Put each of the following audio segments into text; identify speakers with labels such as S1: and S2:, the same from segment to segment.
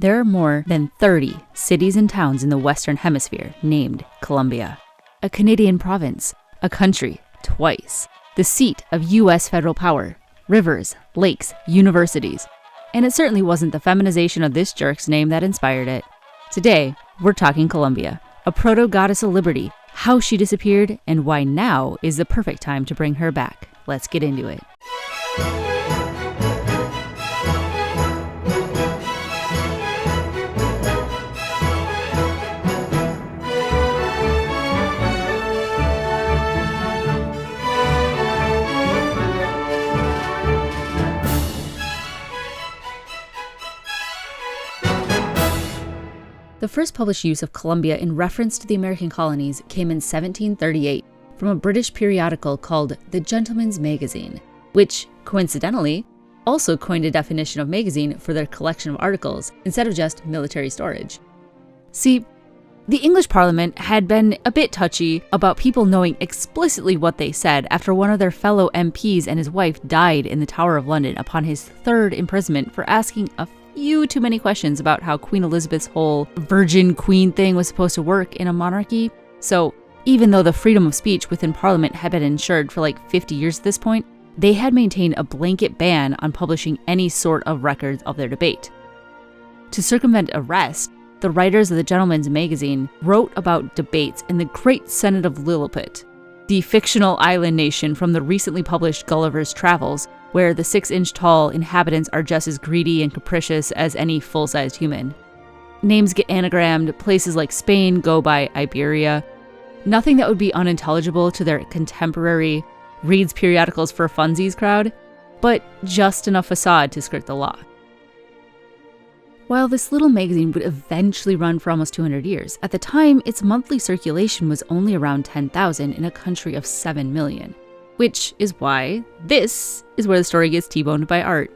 S1: There are more than 30 cities and towns in the Western Hemisphere named Colombia. A Canadian province, a country twice, the seat of U.S. federal power, rivers, lakes, universities. And it certainly wasn't the feminization of this jerk's name that inspired it. Today, we're talking Colombia, a proto-goddess of liberty, how she disappeared, and why now is the perfect time to bring her back. Let's get into it. The first published use of Colombia in reference to the American colonies came in 1738 from a British periodical called The Gentleman's Magazine, which, coincidentally, also coined a definition of magazine for their collection of articles instead of just military storage. See, the English Parliament had been a bit touchy about people knowing explicitly what they said after one of their fellow MPs and his wife died in the Tower of London upon his third imprisonment for asking a few too many questions about how Queen Elizabeth's whole virgin queen thing was supposed to work in a monarchy. So even though the freedom of speech within Parliament had been ensured for like 50 years at this point, they had maintained a blanket ban on publishing any sort of records of their debate. To circumvent arrest, the writers of the Gentleman's Magazine wrote about debates in the Great Senate of Lilliput, the fictional island nation from the recently published Gulliver's Travels, where the 6-inch tall inhabitants are just as greedy and capricious as any full-sized human. Names get anagrammed, places like Spain go by Iberia. Nothing that would be unintelligible to their contemporary reads periodicals for funsies crowd, but just enough facade to skirt the law. While this little magazine would eventually run for almost 200 years, at the time its monthly circulation was only around 10,000 in a country of 7 million. Which is why this is where the story gets T-boned by art.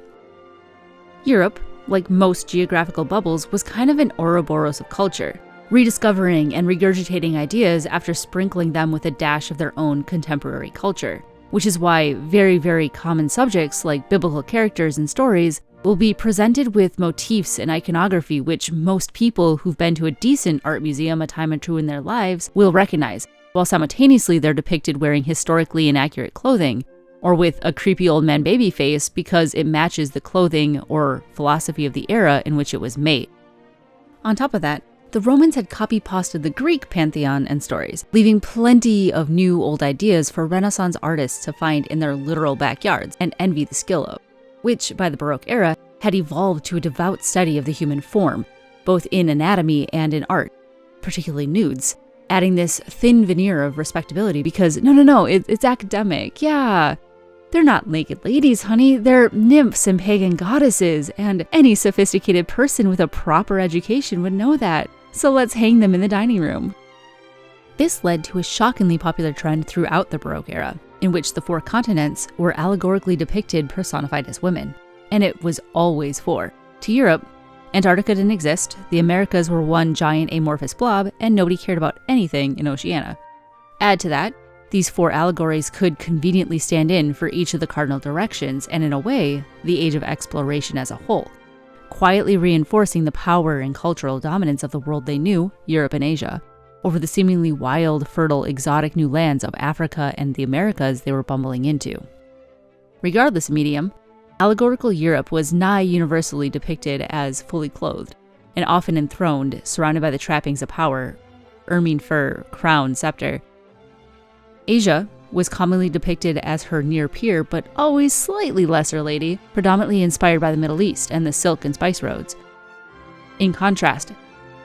S1: Europe, like most geographical bubbles, was kind of an Ouroboros of culture, rediscovering and regurgitating ideas after sprinkling them with a dash of their own contemporary culture, which is why very, very common subjects like biblical characters and stories will be presented with motifs and iconography which most people who've been to a decent art museum a time or two in their lives will recognize, while simultaneously they're depicted wearing historically inaccurate clothing, or with a creepy old man baby face because it matches the clothing or philosophy of the era in which it was made. On top of that, the Romans had copy-pasted the Greek pantheon and stories, leaving plenty of new old ideas for Renaissance artists to find in their literal backyards and envy the skill of, which by the Baroque era had evolved to a devout study of the human form, both in anatomy and in art, particularly nudes, adding this thin veneer of respectability because, no, it's academic, yeah. They're not naked ladies, honey, they're nymphs and pagan goddesses, and any sophisticated person with a proper education would know that, so let's hang them in the dining room. This led to a shockingly popular trend throughout the Baroque era, in which the 4 continents were allegorically depicted personified as women, and it was always 4. To Europe, Antarctica didn't exist, the Americas were one giant amorphous blob, and nobody cared about anything in Oceania. Add to that, these 4 allegories could conveniently stand in for each of the cardinal directions, and in a way, the age of exploration as a whole, quietly reinforcing the power and cultural dominance of the world they knew, Europe and Asia, over the seemingly wild, fertile, exotic new lands of Africa and the Americas they were bumbling into. Regardless of medium, allegorical Europe was nigh universally depicted as fully clothed, and often enthroned, surrounded by the trappings of power, ermine fur, crown, scepter. Asia was commonly depicted as her near peer, but always slightly lesser lady, predominantly inspired by the Middle East and the silk and spice roads. In contrast,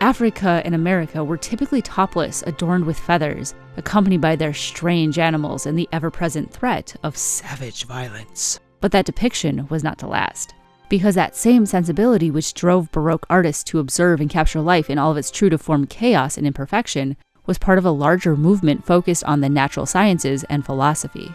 S1: Africa and America were typically topless, adorned with feathers, accompanied by their strange animals and the ever-present threat of savage violence. But that depiction was not to last, because that same sensibility which drove Baroque artists to observe and capture life in all of its true-to-form chaos and imperfection was part of a larger movement focused on the natural sciences and philosophy.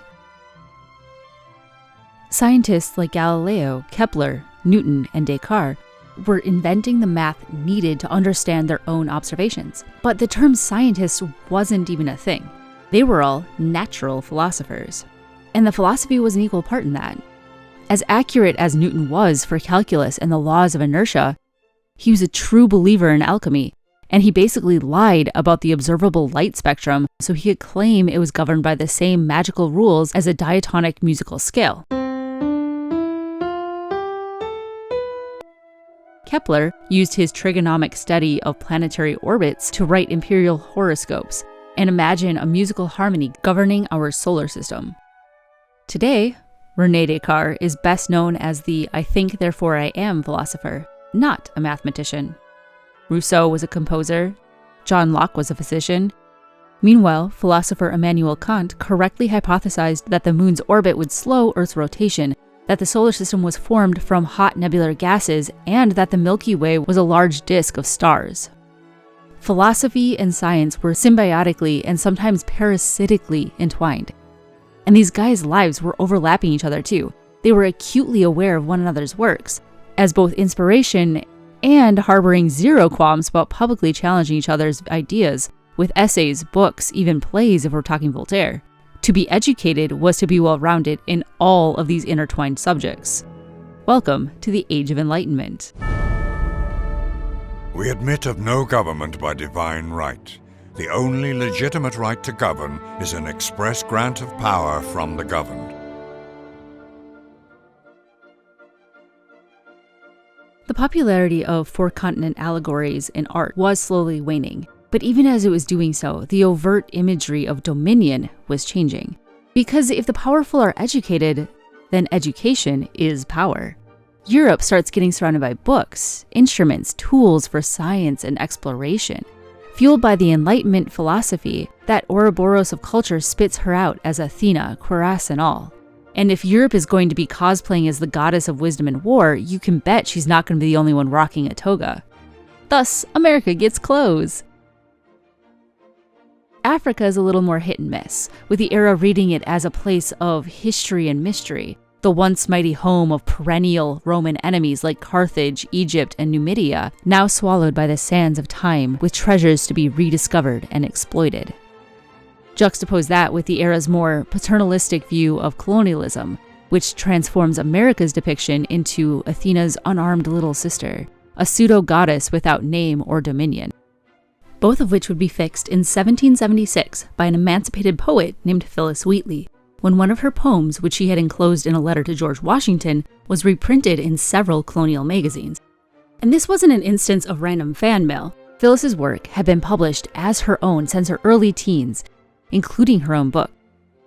S1: Scientists like Galileo, Kepler, Newton, and Descartes were inventing the math needed to understand their own observations. But the term scientist wasn't even a thing. They were all natural philosophers. And the philosophy was an equal part in that. As accurate as Newton was for calculus and the laws of inertia, He was a true believer in alchemy, and he basically lied about the observable light spectrum so he could claim it was governed by the same magical rules as a diatonic musical scale. Kepler used his trigonomic study of planetary orbits to write imperial horoscopes and imagine a musical harmony governing our solar system. Today, René Descartes is best known as the I think, therefore I am philosopher, not a mathematician. Rousseau was a composer. John Locke was a physician. Meanwhile, philosopher Immanuel Kant correctly hypothesized that the moon's orbit would slow Earth's rotation, that the solar system was formed from hot nebular gases, and that the Milky Way was a large disk of stars. Philosophy and science were symbiotically and sometimes parasitically entwined. And these guys' lives were overlapping each other too. They were acutely aware of one another's works, as both inspiration and harboring zero qualms about publicly challenging each other's ideas, with essays, books, even plays if we're talking Voltaire. To be educated was to be well-rounded in all of these intertwined subjects. Welcome to the Age of Enlightenment.
S2: We admit of no government by divine right. The only legitimate right to govern is an express grant of power from the governed.
S1: The popularity of four-continent allegories in art was slowly waning. But even as it was doing so, the overt imagery of dominion was changing. Because if the powerful are educated, then education is power. Europe starts getting surrounded by books, instruments, tools for science and exploration. Fueled by the Enlightenment philosophy, that Ouroboros of culture spits her out as Athena, cuirass and all. And if Europe is going to be cosplaying as the goddess of wisdom and war, you can bet she's not going to be the only one rocking a toga. Thus, America gets clothes. Africa is a little more hit and miss, with the era reading it as a place of history and mystery, the once mighty home of perennial Roman enemies like Carthage, Egypt, and Numidia, now swallowed by the sands of time with treasures to be rediscovered and exploited. Juxtapose that with the era's more paternalistic view of colonialism, which transforms America's depiction into Athena's unarmed little sister, a pseudo-goddess without name or dominion. Both of which would be fixed in 1776 by an emancipated poet named Phillis Wheatley, when one of her poems, which she had enclosed in a letter to George Washington, was reprinted in several colonial magazines. And this wasn't an instance of random fan mail. Phillis's work had been published as her own since her early teens, including her own book.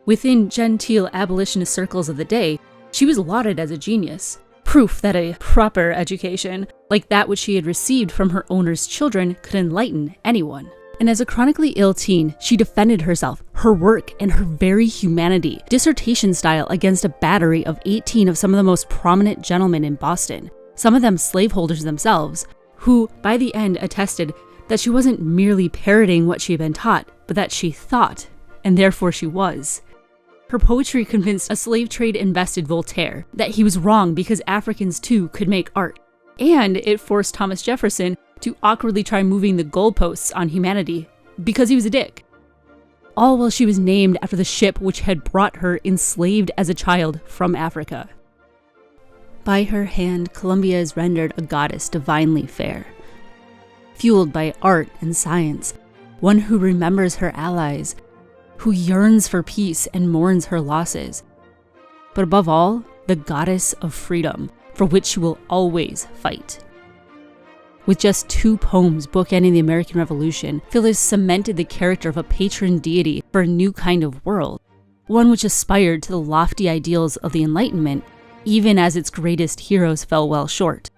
S1: Within genteel abolitionist circles of the day, she was lauded as a genius, proof that a proper education, like that which she had received from her owner's children, could enlighten anyone. And as a chronically ill teen, she defended herself, her work, and her very humanity, dissertation style, against a battery of 18 of some of the most prominent gentlemen in Boston, some of them slaveholders themselves, who, by the end, attested that she wasn't merely parroting what she had been taught, but that she thought, and therefore she was. Her poetry convinced a slave trade-invested Voltaire that he was wrong because Africans too could make art. And it forced Thomas Jefferson to awkwardly try moving the goalposts on humanity because he was a dick. All while she was named after the ship which had brought her enslaved as a child from Africa. By her hand, Columbia is rendered a goddess divinely fair. Fueled by art and science, one who remembers her allies, who yearns for peace and mourns her losses. But above all, the goddess of freedom, for which she will always fight. With just 2 poems bookending the American Revolution, Phillis cemented the character of a patron deity for a new kind of world, one which aspired to the lofty ideals of the Enlightenment, even as its greatest heroes fell well short.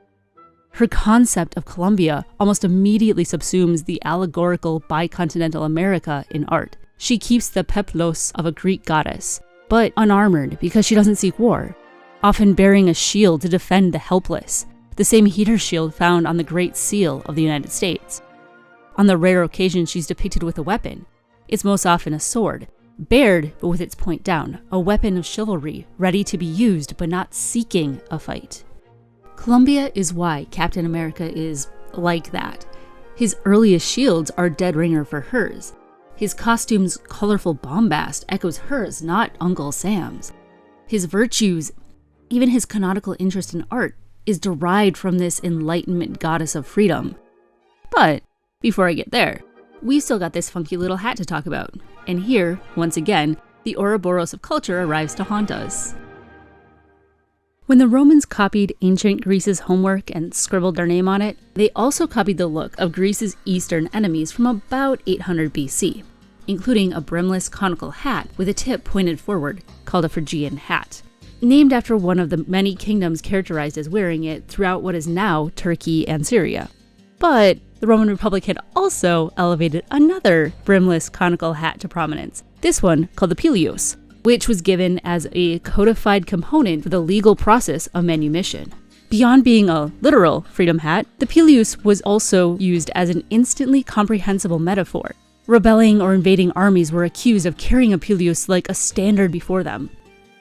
S1: Her concept of Columbia almost immediately subsumes the allegorical bicontinental America in art. She keeps the peplos of a Greek goddess, but unarmored because she doesn't seek war, often bearing a shield to defend the helpless, the same heater shield found on the Great Seal of the United States. On the rare occasion she's depicted with a weapon, it's most often a sword, bared but with its point down, a weapon of chivalry, ready to be used but not seeking a fight. Columbia is why Captain America is like that. His earliest shields are dead ringer for hers. His costume's colorful bombast echoes hers, not Uncle Sam's. His virtues, even his canonical interest in art, is derived from this Enlightenment goddess of freedom. But before I get there, we still got this funky little hat to talk about. And here, once again, the Ouroboros of culture arrives to haunt us. When the Romans copied ancient Greece's homework and scribbled their name on it, they also copied the look of Greece's eastern enemies from about 800 BC, including a brimless conical hat with a tip pointed forward, called a Phrygian hat, named after one of the many kingdoms characterized as wearing it throughout what is now Turkey and Syria. But the Roman Republic had also elevated another brimless conical hat to prominence, this one called the pileus, which was given as a codified component for the legal process of manumission. Beyond being a literal freedom hat, the pileus was also used as an instantly comprehensible metaphor. Rebelling or invading armies were accused of carrying a pileus like a standard before them.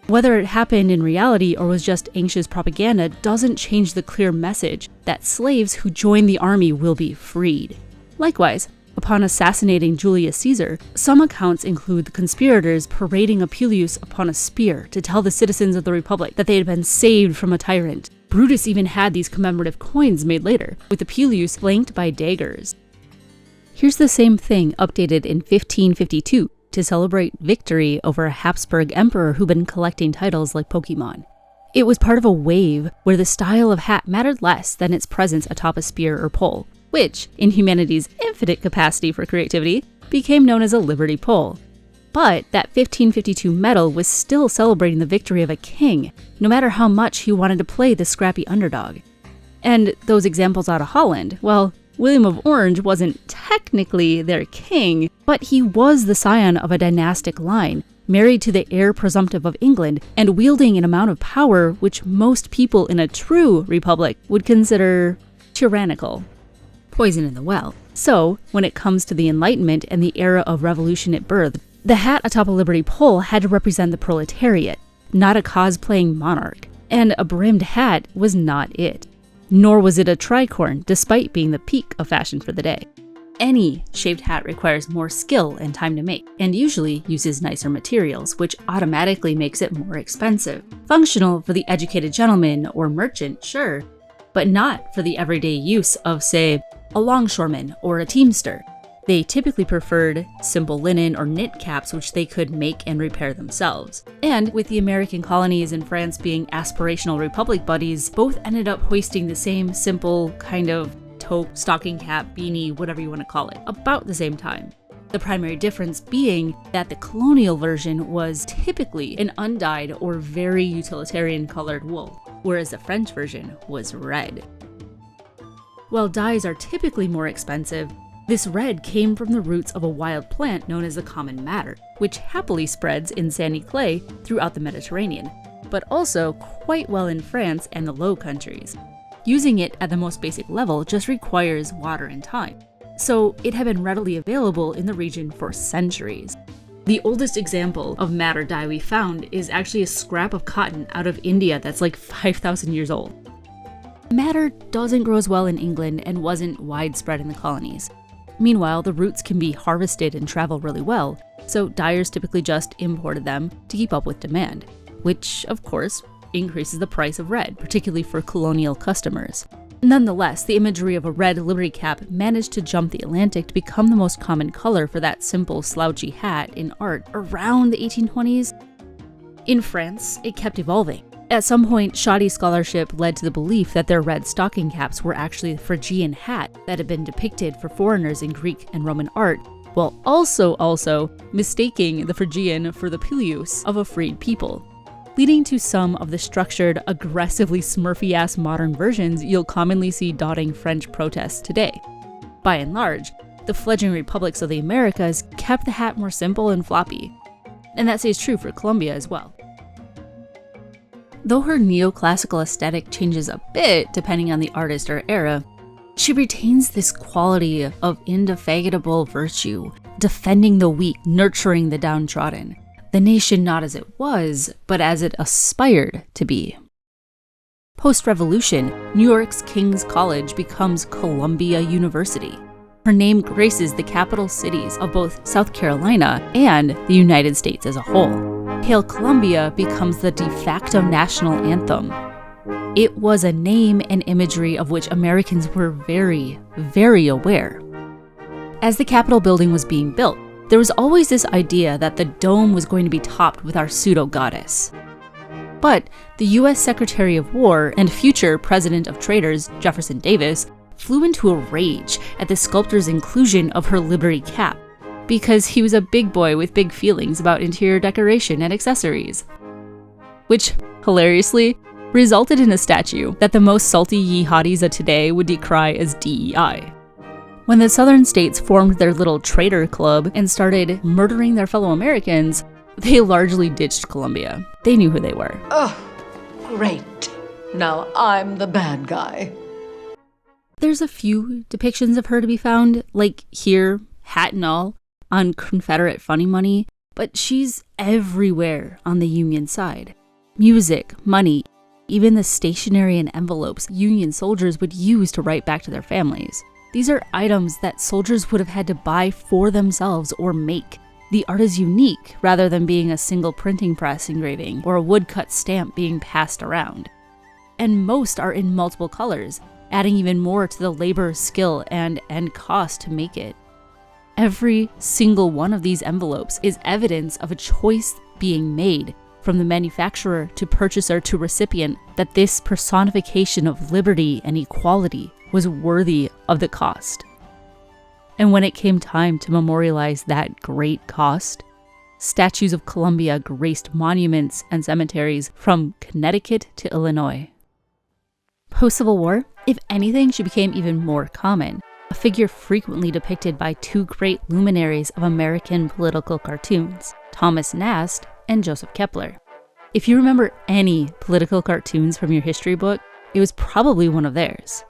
S1: Whether it happened in reality or was just anxious propaganda doesn't change the clear message that slaves who join the army will be freed. Likewise, upon assassinating Julius Caesar, some accounts include the conspirators parading a pileus upon a spear to tell the citizens of the Republic that they had been saved from a tyrant. Brutus even had these commemorative coins made later, with the pileus flanked by daggers. Here's the same thing updated in 1552 to celebrate victory over a Habsburg emperor who'd been collecting titles like Pokemon. It was part of a wave where the style of hat mattered less than its presence atop a spear or pole, which, in humanity's infinite capacity for creativity, became known as a liberty pole. But that 1552 medal was still celebrating the victory of a king, no matter how much he wanted to play the scrappy underdog. And those examples out of Holland, well, William of Orange wasn't technically their king, but he was the scion of a dynastic line, married to the heir presumptive of England, and wielding an amount of power which most people in a true republic would consider tyrannical. Poison in the well. So, when it comes to the Enlightenment and the era of revolution at birth, the hat atop a liberty pole had to represent the proletariat, not a cosplaying monarch. And a brimmed hat was not it. Nor was it a tricorn, despite being the peak of fashion for the day. Any shaped hat requires more skill and time to make, and usually uses nicer materials, which automatically makes it more expensive. Functional for the educated gentleman or merchant, sure, but not for the everyday use of, say, a longshoreman or a teamster. They typically preferred simple linen or knit caps which they could make and repair themselves. And with the American colonies and France being aspirational republic buddies, both ended up hoisting the same simple kind of toque, stocking cap, beanie, whatever you want to call it, about the same time. The primary difference being that the colonial version was typically an undyed or very utilitarian colored wool, whereas the French version was red. While dyes are typically more expensive, this red came from the roots of a wild plant known as the common madder, which happily spreads in sandy clay throughout the Mediterranean, but also quite well in France and the Low Countries. Using it at the most basic level just requires water and time, so it had been readily available in the region for centuries. The oldest example of madder dye we found is actually a scrap of cotton out of India that's like 5,000 years old. Madder doesn't grow as well in England and wasn't widespread in the colonies. Meanwhile, the roots can be harvested and travel really well, so dyers typically just imported them to keep up with demand, which, of course, increases the price of red, particularly for colonial customers. Nonetheless, the imagery of a red liberty cap managed to jump the Atlantic to become the most common color for that simple slouchy hat in art around the 1820s. In France, it kept evolving. At some point, shoddy scholarship led to the belief that their red stocking caps were actually the Phrygian hat that had been depicted for foreigners in Greek and Roman art, while also mistaking the Phrygian for the pileus of a freed people, leading to some of the structured, aggressively smurfy-ass modern versions you'll commonly see dotting French protests today. By and large, the fledgling republics of the Americas kept the hat more simple and floppy, and that stays true for Colombia as well. Though her neoclassical aesthetic changes a bit depending on the artist or era, she retains this quality of indefatigable virtue, defending the weak, nurturing the downtrodden. The nation not as it was, but as it aspired to be. Post-revolution, New York's King's College becomes Columbia University. Her name graces the capital cities of both South Carolina and the United States as a whole. Hail Columbia becomes the de facto national anthem. It was a name and imagery of which Americans were very, very aware. As the Capitol building was being built, there was always this idea that the dome was going to be topped with our pseudo-goddess. But the US Secretary of War and future President of Traders, Jefferson Davis, flew into a rage at the sculptor's inclusion of her Liberty cap, because he was a big boy with big feelings about interior decoration and accessories. Which, hilariously, resulted in a statue that the most salty ye-hotties of today would decry as DEI. When the southern states formed their little trader club and started murdering their fellow Americans, they largely ditched Columbia. They knew who they were.
S3: Oh, great. Now I'm the bad guy.
S1: There's a few depictions of her to be found, like here, hat and all, on Confederate funny money, but she's everywhere on the Union side. Music, money, even the stationery and envelopes Union soldiers would use to write back to their families. These are items that soldiers would have had to buy for themselves or make. The art is unique, rather than being a single printing press engraving or a woodcut stamp being passed around. And most are in multiple colors, adding even more to the labor, skill, and cost to make it. Every single one of these envelopes is evidence of a choice being made from the manufacturer to purchaser to recipient that this personification of liberty and equality was worthy of the cost. And when it came time to memorialize that great cost, statues of Columbia graced monuments and cemeteries from Connecticut to Illinois. Post-Civil War, if anything, she became even more common, a figure frequently depicted by two great luminaries of American political cartoons, Thomas Nast and Joseph Kepler. If you remember any political cartoons from your history book, it was probably one of theirs.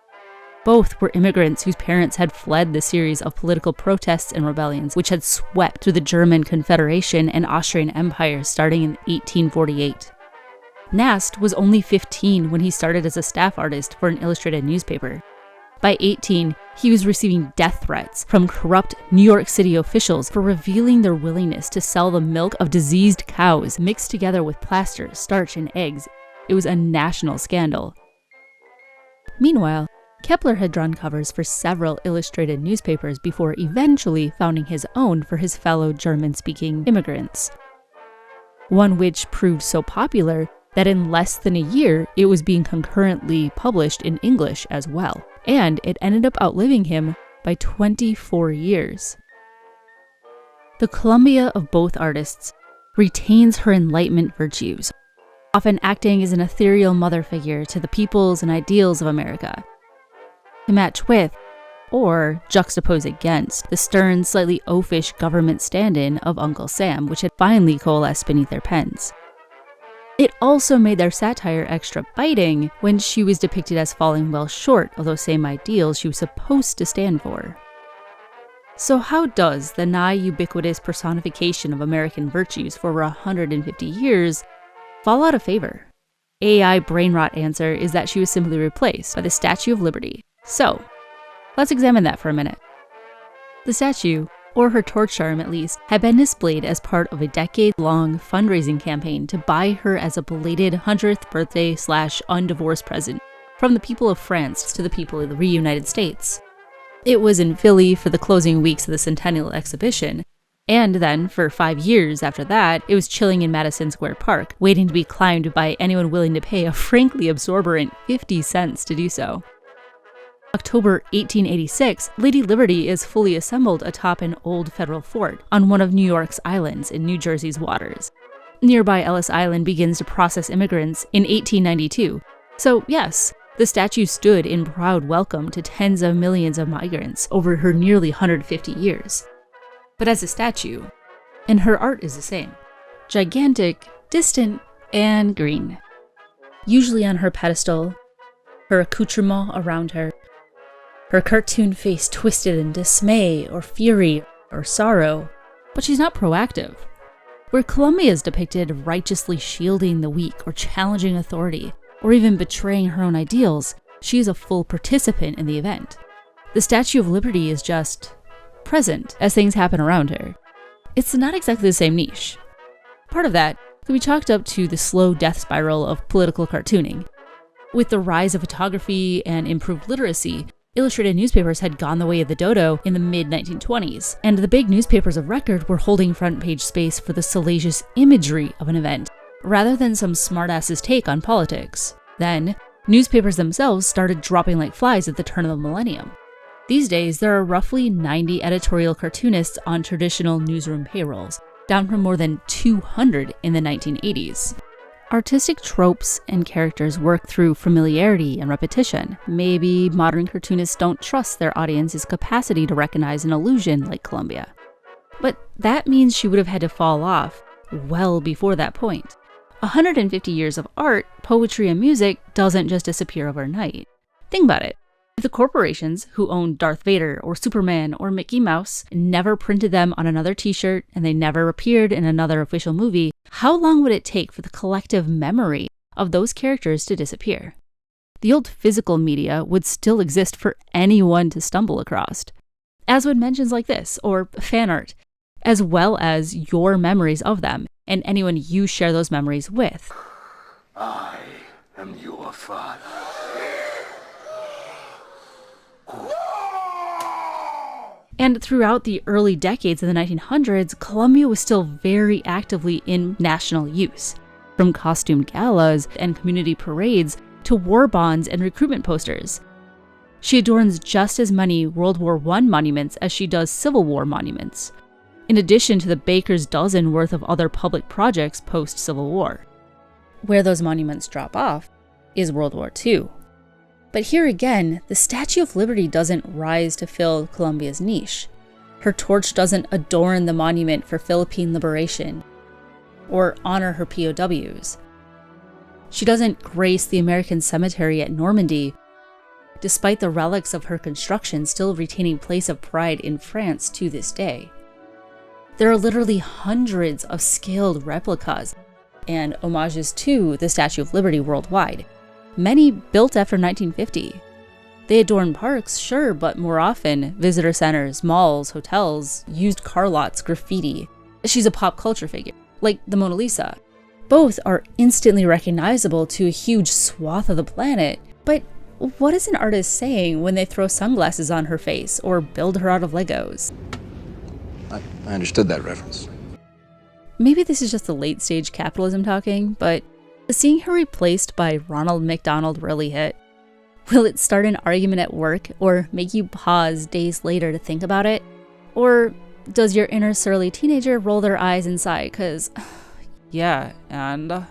S1: Both were immigrants whose parents had fled the series of political protests and rebellions which had swept through the German Confederation and Austrian Empire starting in 1848. Nast was only 15 when he started as a staff artist for an illustrated newspaper. By 18, he was receiving death threats from corrupt New York City officials for revealing their willingness to sell the milk of diseased cows mixed together with plaster, starch, and eggs. It was a national scandal. Meanwhile, Kepler had drawn covers for several illustrated newspapers before eventually founding his own for his fellow German-speaking immigrants. One which proved so popular that in less than a year, it was being concurrently published in English as well, and it ended up outliving him by 24 years. The Columbia of both artists retains her Enlightenment virtues, often acting as an ethereal mother figure to the peoples and ideals of America, to match with, or juxtapose against, the stern, slightly oafish government stand-in of Uncle Sam, which had finally coalesced beneath their pens. It also made their satire extra biting when she was depicted as falling well short of those same ideals she was supposed to stand for. So how does the nigh ubiquitous personification of American virtues for over 150 years fall out of favor? AI brain rot answer is that she was simply replaced by the Statue of Liberty. So, let's examine that for a minute. The statue, or her torch arm at least, had been displayed as part of a decade-long fundraising campaign to buy her as a belated 100th birthday/undivorced present from the people of France to the people of the reunited States. It was in Philly for the closing weeks of the Centennial Exhibition, and then, for 5 years after that, it was chilling in Madison Square Park, waiting to be climbed by anyone willing to pay a frankly absorbent 50 cents to do so. October 1886, Lady Liberty is fully assembled atop an old federal fort on one of New York's islands in New Jersey's waters. Nearby Ellis Island begins to process immigrants in 1892. So yes, the statue stood in proud welcome to tens of millions of migrants over her nearly 150 years. But as a statue, and her art is the same, gigantic, distant, and green. Usually on her pedestal, her accoutrement around her cartoon face twisted in dismay or fury or sorrow, but she's not proactive. Where Columbia is depicted righteously shielding the weak or challenging authority, or even betraying her own ideals, she is a full participant in the event. The Statue of Liberty is just present as things happen around her. It's not exactly the same niche. Part of that can be chalked up to the slow death spiral of political cartooning. With the rise of photography and improved literacy, illustrated newspapers had gone the way of the dodo in the mid-1920s, and the big newspapers of record were holding front-page space for the salacious imagery of an event, rather than some smartass's take on politics. Then, newspapers themselves started dropping like flies at the turn of the millennium. These days, there are roughly 90 editorial cartoonists on traditional newsroom payrolls, down from more than 200 in the 1980s. Artistic tropes and characters work through familiarity and repetition. Maybe modern cartoonists don't trust their audience's capacity to recognize an illusion like Columbia. But that means she would have had to fall off well before that point. 150 years of art, poetry, and music doesn't just disappear overnight. Think about it. If the corporations who owned Darth Vader or Superman or Mickey Mouse never printed them on another t-shirt and they never appeared in another official movie, how long would it take for the collective memory of those characters to disappear? The old physical media would still exist for anyone to stumble across, as would mentions like this or fan art, as well as your memories of them and anyone you share those memories with.
S4: I am your father.
S1: And throughout the early decades of the 1900s, Columbia was still very actively in national use, from costumed galas and community parades to war bonds and recruitment posters. She adorns just as many World War I monuments as she does Civil War monuments, in addition to the baker's dozen worth of other public projects post-Civil War. Where those monuments drop off is World War II. But here again, the Statue of Liberty doesn't rise to fill Columbia's niche. Her torch doesn't adorn the monument for Philippine liberation or honor her POWs. She doesn't grace the American cemetery at Normandy, despite the relics of her construction still retaining place of pride in France to this day. There are literally hundreds of scaled replicas and homages to the Statue of Liberty worldwide, many built after 1950. They adorn parks, sure, but more often visitor centers, malls, hotels, used car lots, graffiti. She's a pop culture figure, like the Mona Lisa. Both are instantly recognizable to a huge swath of the planet, but what is an artist saying when they throw sunglasses on her face or build her out of Legos?
S4: I understood that reference.
S1: Maybe this is just the late stage capitalism talking, but seeing her replaced by Ronald McDonald really hit. Will it start an argument at work or make you pause days later to think about it? Or does your inner surly teenager roll their eyes and sigh, 'cause yeah, and...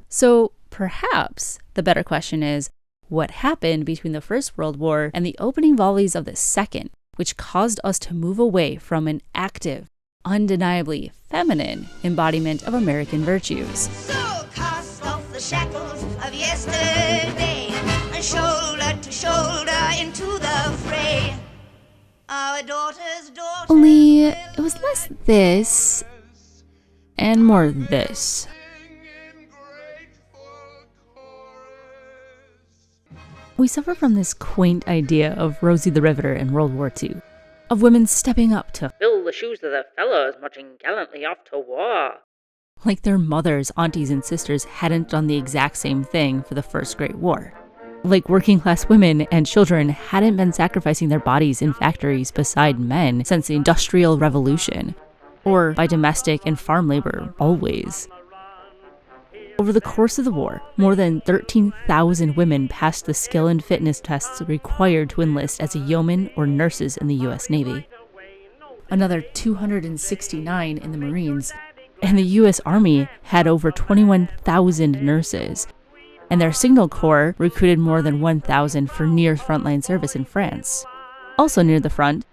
S1: So perhaps the better question is, what happened between the First World War and the opening volleys of the Second, which caused us to move away from an active, undeniably feminine embodiment of American virtues?
S5: So cast off the shackles of yesterday, and shoulder to shoulder into the fray. Our daughters.
S1: Only it was less this and more this. We suffer from this quaint idea of Rosie the Riveter in World War II, of women stepping up to fill the shoes of the fellows marching gallantly off to war. Like their mothers, aunties, and sisters hadn't done the exact same thing for the First Great War. Like working class women and children hadn't been sacrificing their bodies in factories beside men since the Industrial Revolution, or by domestic and farm labor always. Over the course of the war, more than 13,000 women passed the skill and fitness tests required to enlist as a yeoman or nurses in the U.S. Navy. Another 269 in the Marines, and the U.S. Army had over 21,000 nurses, and their Signal Corps recruited more than 1,000 for near frontline service in France. Also near the front,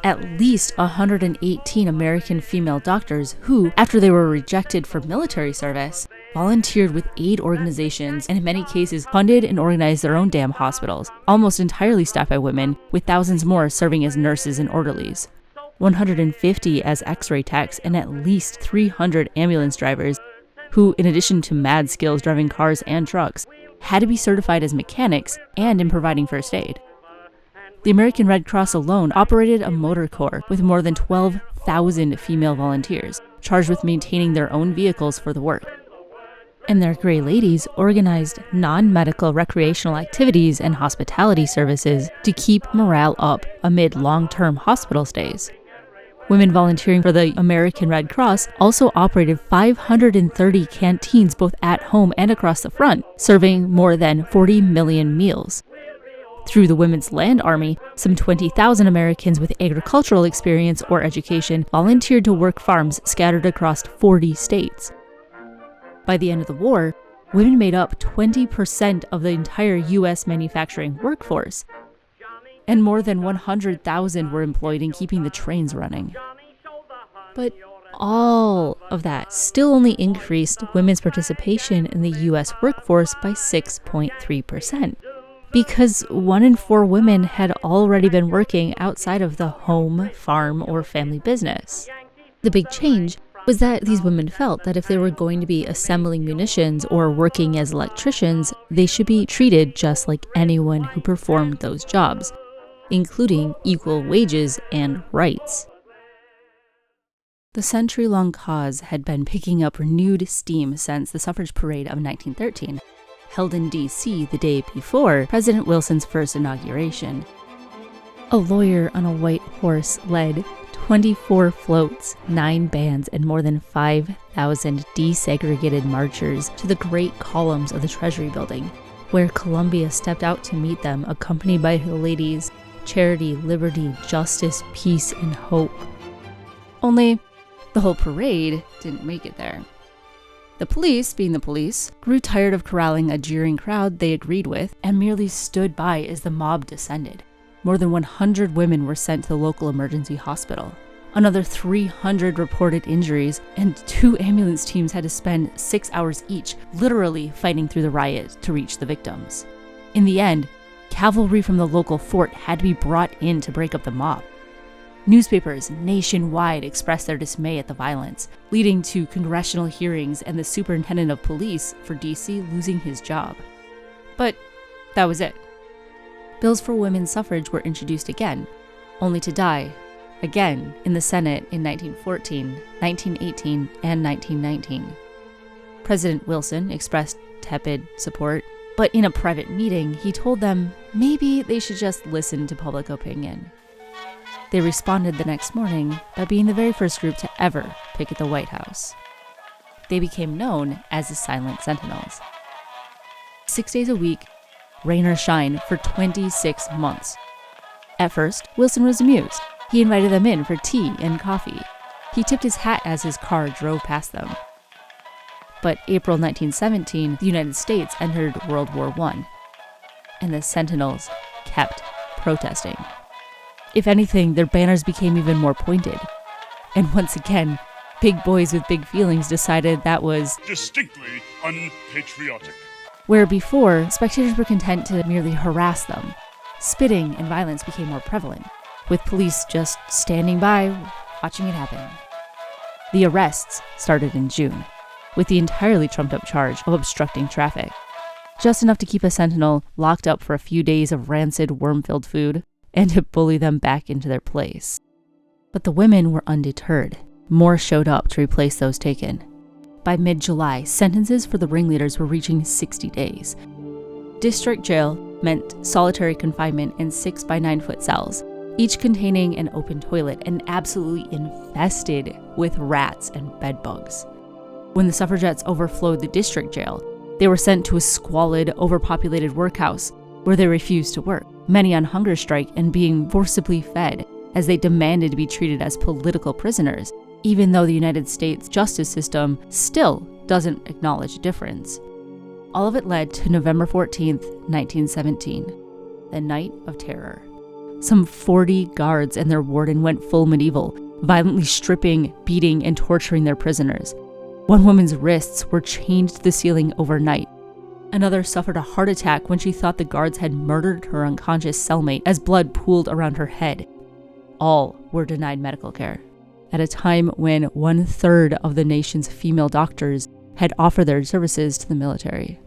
S1: at least 118 American female doctors who, after they were rejected for military service, volunteered with aid organizations and in many cases funded and organized their own damn hospitals, almost entirely staffed by women, with thousands more serving as nurses and orderlies. 150 as x-ray techs, and at least 300 ambulance drivers who, in addition to mad skills driving cars and trucks, had to be certified as mechanics and in providing first aid. The American Red Cross alone operated a motor corps with more than 12,000 female volunteers, charged with maintaining their own vehicles for the work. And their Grey Ladies organized non-medical recreational activities and hospitality services to keep morale up amid long-term hospital stays. Women volunteering for the American Red Cross also operated 530 canteens both at home and across the front, serving more than 40 million meals. Through the Women's Land Army, some 20,000 Americans with agricultural experience or education volunteered to work farms scattered across 40 states. By the end of the war, women made up 20% of the entire U.S. manufacturing workforce, and more than 100,000 were employed in keeping the trains running. But all of that still only increased women's participation in the U.S. workforce by 6.3%, because 1 in 4 women had already been working outside of the home, farm, or family business. The big change was that these women felt that if they were going to be assembling munitions or working as electricians, they should be treated just like anyone who performed those jobs, including equal wages and rights. The century-long cause had been picking up renewed steam since the suffrage parade of 1913, held in D.C. the day before President Wilson's first inauguration. A lawyer on a white horse led 24 floats, 9 bands, and more than 5,000 desegregated marchers to the great columns of the Treasury Building, where Columbia stepped out to meet them, accompanied by her ladies: charity, liberty, justice, peace, and hope. Only, the whole parade didn't make it there. The police, being the police, grew tired of corralling a jeering crowd they agreed with and merely stood by as the mob descended. More than 100 women were sent to the local emergency hospital. Another 300 reported injuries, and 2 ambulance teams had to spend 6 hours each literally fighting through the riot to reach the victims. In the end, cavalry from the local fort had to be brought in to break up the mob. Newspapers nationwide expressed their dismay at the violence, leading to congressional hearings and the superintendent of police for D.C. losing his job. But that was it. Bills for women's suffrage were introduced again, only to die again in the Senate in 1914, 1918, and 1919. President Wilson expressed tepid support, but in a private meeting, he told them maybe they should just listen to public opinion. They responded the next morning by being the very first group to ever picket the White House. They became known as the Silent Sentinels. 6 days a week, rain or shine, for 26 months. At first, Wilson was amused. He invited them in for tea and coffee. He tipped his hat as his car drove past them. But April 1917, the United States entered World War I, and the Sentinels kept protesting. If anything, their banners became even more pointed. And once again, big boys with big feelings decided that was
S6: distinctly unpatriotic.
S1: Where before, spectators were content to merely harass them. Spitting and violence became more prevalent, with police just standing by, watching it happen. The arrests started in June, with the entirely trumped-up charge of obstructing traffic. Just enough to keep a sentinel locked up for a few days of rancid, worm-filled food, and to bully them back into their place. But the women were undeterred. More showed up to replace those taken. By mid-July, sentences for the ringleaders were reaching 60 days. District jail meant solitary confinement in 6 by 9 foot cells, each containing an open toilet and absolutely infested with rats and bedbugs. When the suffragettes overflowed the district jail, they were sent to a squalid, overpopulated workhouse where they refused to work, many on hunger strike and being forcibly fed as they demanded to be treated as political prisoners, even though the United States justice system still doesn't acknowledge difference. All of it led to November 14th, 1917, the Night of Terror. Some 40 guards and their warden went full medieval, violently stripping, beating, and torturing their prisoners. One woman's wrists were chained to the ceiling overnight. Another suffered a heart attack when she thought the guards had murdered her unconscious cellmate as blood pooled around her head. All were denied medical care, at a time when 1/3 of the nation's female doctors had offered their services to the military.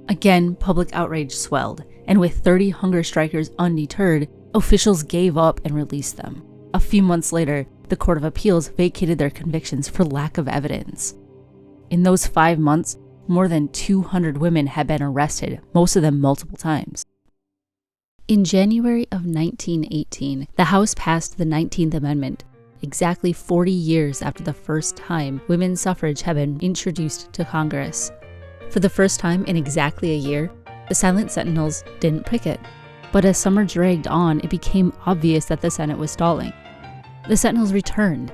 S1: Again, public outrage swelled, and with 30 hunger strikers undeterred, officials gave up and released them. A few months later, the Court of Appeals vacated their convictions for lack of evidence. In those 5 months, more than 200 women had been arrested, most of them multiple times. In January of 1918, the House passed the 19th Amendment, exactly 40 years after the first time women's suffrage had been introduced to Congress. For the first time in exactly a year, the Silent Sentinels didn't picket. But as summer dragged on, it became obvious that the Senate was stalling. The Sentinels returned,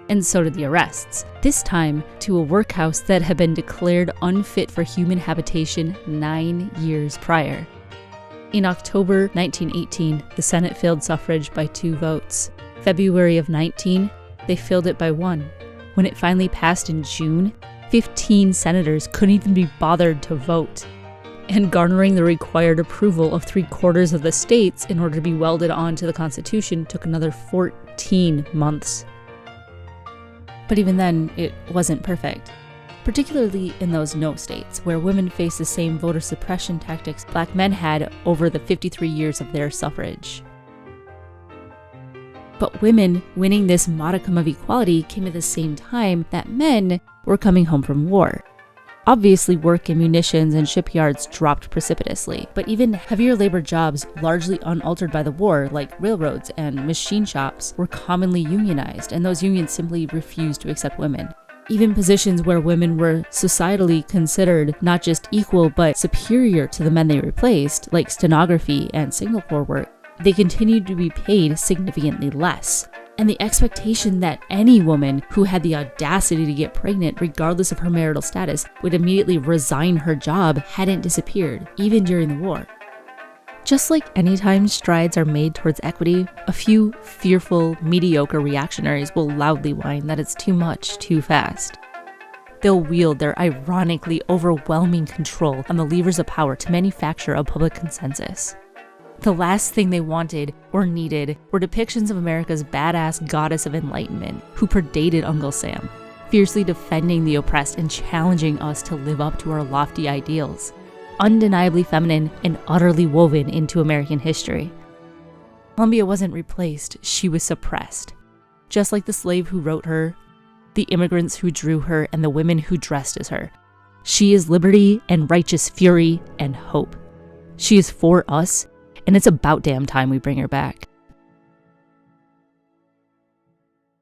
S1: and so did the arrests, this time to a workhouse that had been declared unfit for human habitation 9 years prior. In October 1918, the Senate failed suffrage by 2 votes. February of 19, they failed it by 1. When it finally passed in June, 15 senators couldn't even be bothered to vote. And garnering the required approval of 3/4 of the states in order to be welded onto the Constitution took another 14 months. But even then, it wasn't perfect. Particularly in those no states, where women faced the same voter suppression tactics black men had over the 53 years of their suffrage. But women winning this modicum of equality came at the same time that men were coming home from war. Obviously, work in munitions and shipyards dropped precipitously, but even heavier labor jobs largely unaltered by the war, like railroads and machine shops, were commonly unionized, and those unions simply refused to accept women. Even positions where women were societally considered not just equal but superior to the men they replaced, like stenography and signal corps work, they continued to be paid significantly less. And the expectation that any woman who had the audacity to get pregnant, regardless of her marital status, would immediately resign her job hadn't disappeared, even during the war. Just like any time strides are made towards equity, a few fearful, mediocre reactionaries will loudly whine that it's too much, too fast. They'll wield their ironically overwhelming control on the levers of power to manufacture a public consensus. The last thing they wanted or needed were depictions of America's badass goddess of enlightenment who predated Uncle Sam, fiercely defending the oppressed and challenging us to live up to our lofty ideals. Undeniably feminine and utterly woven into American history. Columbia wasn't replaced, she was suppressed. Just like the slave who wrote her, the immigrants who drew her, and the women who dressed as her. She is liberty and righteous fury and hope. She is for us, and it's about damn time we bring her back.